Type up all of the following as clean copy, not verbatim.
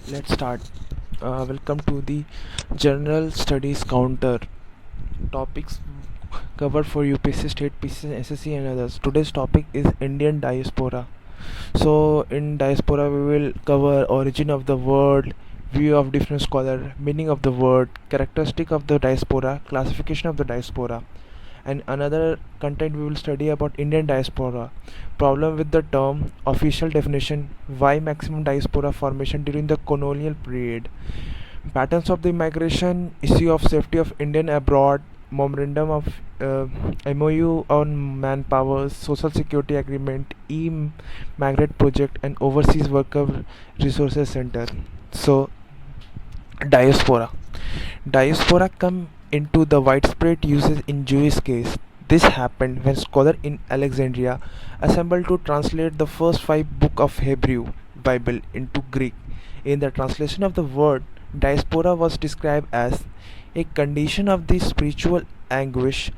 Let's start. Welcome to the General Studies Counter. Topics covered for UPSC, State PCs, SSC, and others. Today's topic is Indian diaspora. So, in diaspora, we will cover origin of the word, view of different scholar, meaning of the word, characteristic of the diaspora, classification of the diaspora, and another content we will study about Indian diaspora, problem with the term, official definition, why maximum diaspora formation during the colonial period, patterns of the migration, issue of safety of Indian abroad, memorandum of MOU on manpower, social security agreement, e-migrate project, and overseas worker resources center. So, diaspora. Diaspora come into the widespread usage in Jewish case. This happened when scholars in Alexandria assembled to translate the first 5 books of Hebrew Bible into Greek. In the translation of the word, diaspora was described as a condition of the spiritual anguish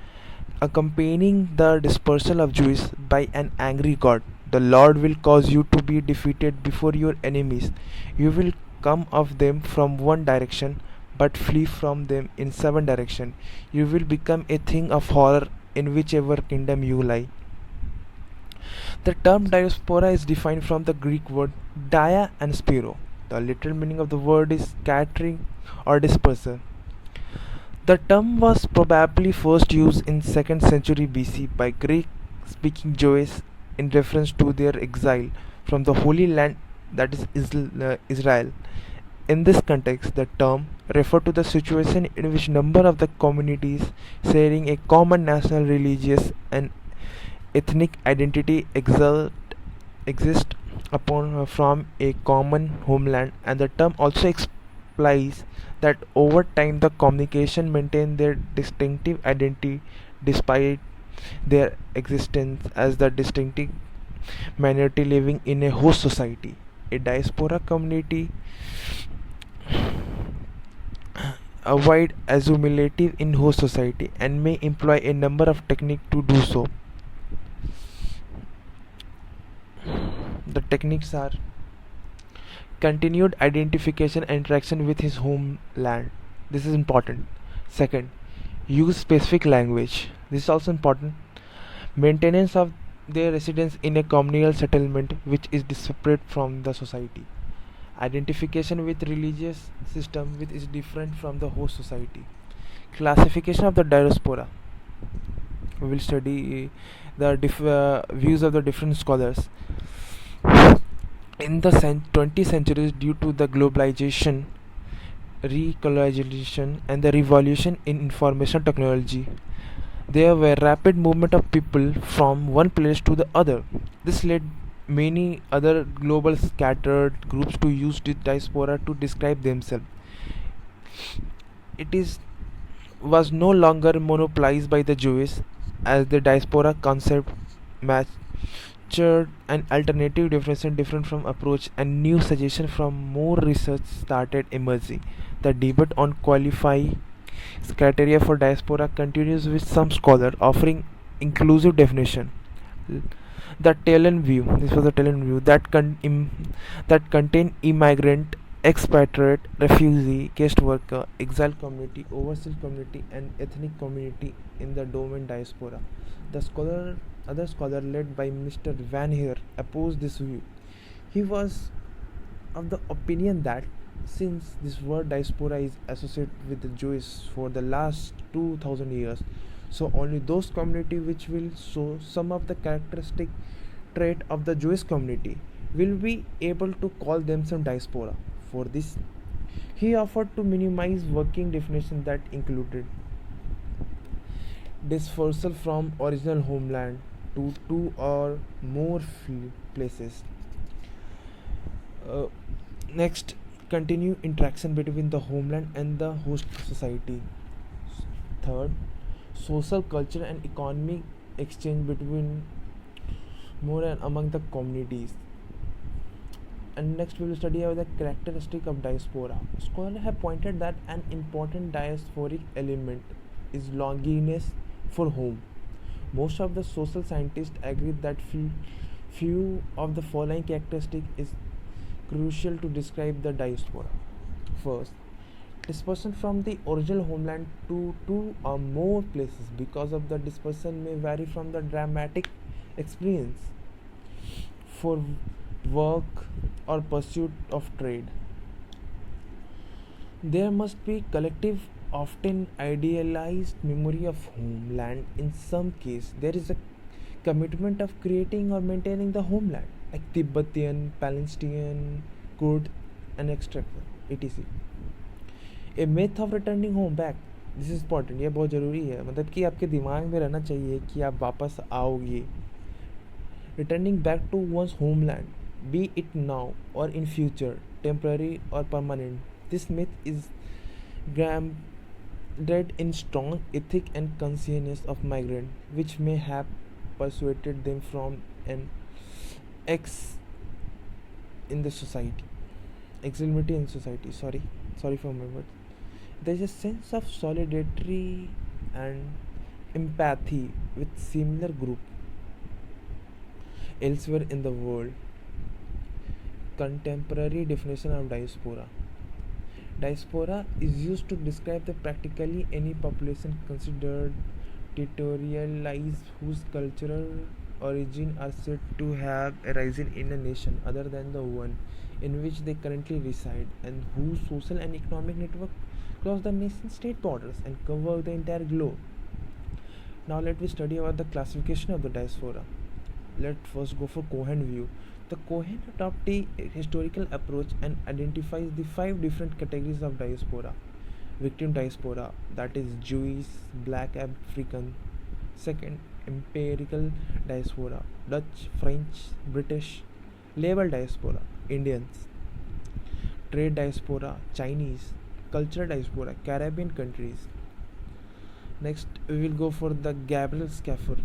accompanying the dispersal of Jews by an angry God. The Lord will cause you to be defeated before your enemies. You will come of them from one direction, but flee from them in 7 directions. You will become a thing of horror in whichever kingdom you lie. The term diaspora is defined from the Greek word dia and spiro. The literal meaning of the word is scattering or dispersal. The term was probably first used in 2nd century BC by Greek-speaking Jews in reference to their exile from the Holy Land, that is Israel. In this context, the term referred to the situation in which number of the communities sharing a common national, religious, and ethnic identity exist upon from a common homeland, and the term also implies that over time the communication maintain their distinctive identity despite their existence as the distinctive minority living in a host society. A diaspora community avoid assimilative in host society and may employ a number of techniques to do so. The techniques are continued identification and interaction with his homeland. This is important. Second, use specific language. This is also important. Maintenance of their residence in a communal settlement which is separate from the society. Identification with religious system which is different from the host society. Classification of the diaspora. We will study the views of the different scholars. In the 20th centuries, due to the globalization, recolonization, and the revolution in information technology, there were rapid movement of people from one place to the other. This led many other global scattered groups to use the diaspora to describe themselves. It was no longer monopolized by the Jews, as the diaspora concept matured an alternative definition different from approach, and new suggestions from more research started emerging. The debate on qualifying criteria for diaspora continues, with some scholars offering inclusive definition. The Talon view. This was the Talon view that contain immigrant, expatriate, refugee, guest worker, exile community, overseas community, and ethnic community in the domain diaspora. The other scholar led by Mr. Van Heer opposed this view. He was of the opinion that since this word diaspora is associated with the Jews for the last 2000 years, so only those community which will show some of the characteristic trait of the Jewish community will be able to call themselves diaspora. For this, he offered to minimize working definition that included dispersal from original homeland to two or more places. Uh, Next, continue interaction between the homeland and the host society. Third, social, culture, and economic exchange between more and among the communities. And next we will study about the characteristic of diaspora. Scholars have pointed that an important diasporic element is longingness for home. Most of the social scientists agree that few of the following characteristics is crucial to describe the diaspora. First, dispersion from the original homeland to two or more places because of the dispersion may vary from the dramatic experience for work or pursuit of trade. There must be collective, often idealized memory of homeland. In some case, there is a commitment of creating or maintaining the homeland, like Tibetan, Palestinian, Kurd, and etc. etc. A myth of returning home back. This is important, ये बहुत ज़रूरी है, मतलब कि आपके दिमाग में रहना चाहिए कि आप वापस आओगे. Returning back to one's homeland, be it now और इन फ्यूचर, टेम्पररी और permanent. This myth is grounded in strong ethic and consciousness of migrant, which may have persuaded them from an ex in the society, extremity in society. Sorry for my words. There is a sense of solidarity and empathy with similar group elsewhere in the world. Contemporary definition of diaspora. Diaspora is used to describe the practically any population considered territorialized whose cultural origin are said to have arisen in a nation other than the one in which they currently reside, and whose social and economic network cross the nation state borders and cover the entire globe. Now let me study about the classification of the diaspora. Let's first go for Cohen view. The Cohen adopts a historical approach and identifies the 5 different categories of diaspora. Victim diaspora, that is Jewish, Black African. Second, empirical diaspora, Dutch, French, British. Label diaspora, Indians. Trade diaspora, Chinese. Cultural diaspora, Caribbean countries. Next, we will go for the Gabriel Schaffer.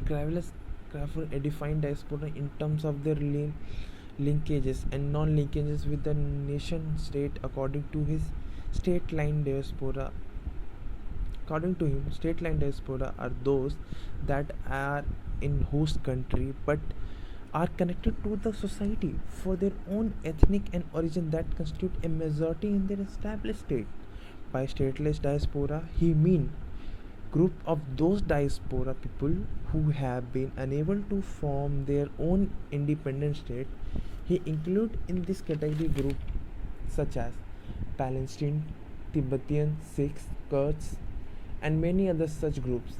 Gabriel Schaffer defined diaspora in terms of their linkages and non-linkages with the nation state. According to his state line diaspora, according to him, state line diaspora are those that are in host country but are connected to the society for their own ethnic and origin that constitute a majority in their established state. By stateless diaspora, he mean group of those diaspora people who have been unable to form their own independent state. He include in this category group such as Palestine, Tibetan, Sikhs, Kurds, and many other such groups.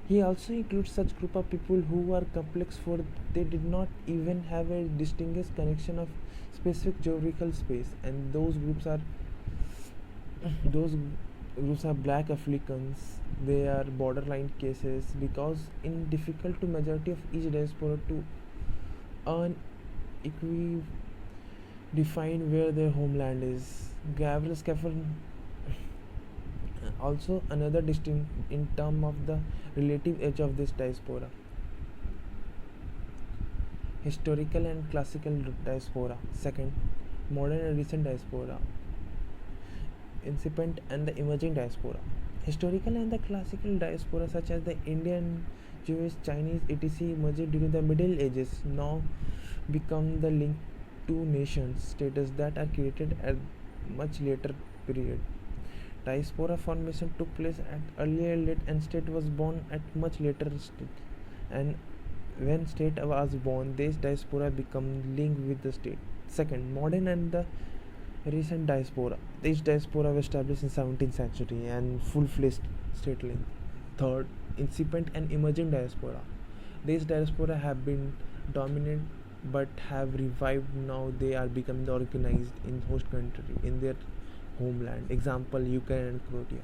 He also includes such group of people who are complex for they did not even have a distinguished connection of specific geographical space, and those groups are Black Africans. They are borderline cases because in difficult to majority of each diaspora to define where their homeland is. Gabriel Schaffer also another distinct in term of the relative age of this diaspora. Historical and classical diaspora. Second, modern and recent diaspora. Incipient and the emerging diaspora. Historical and the classical diaspora such as the Indian, Jewish, Chinese, etc. emerged during the Middle Ages now become the link to nations status that are created at much later period. Diaspora formation took place at earlier late and state was born at much later state, and when state was born this diaspora become linked with the state. Second, modern and the recent diaspora. This diaspora was established in 17th century and full-fledged state link. Third, incipient and emerging diaspora. These diaspora have been dominant but have revived. Now they are becoming organized in host country in their homeland. Example, Ukraine and Croatia.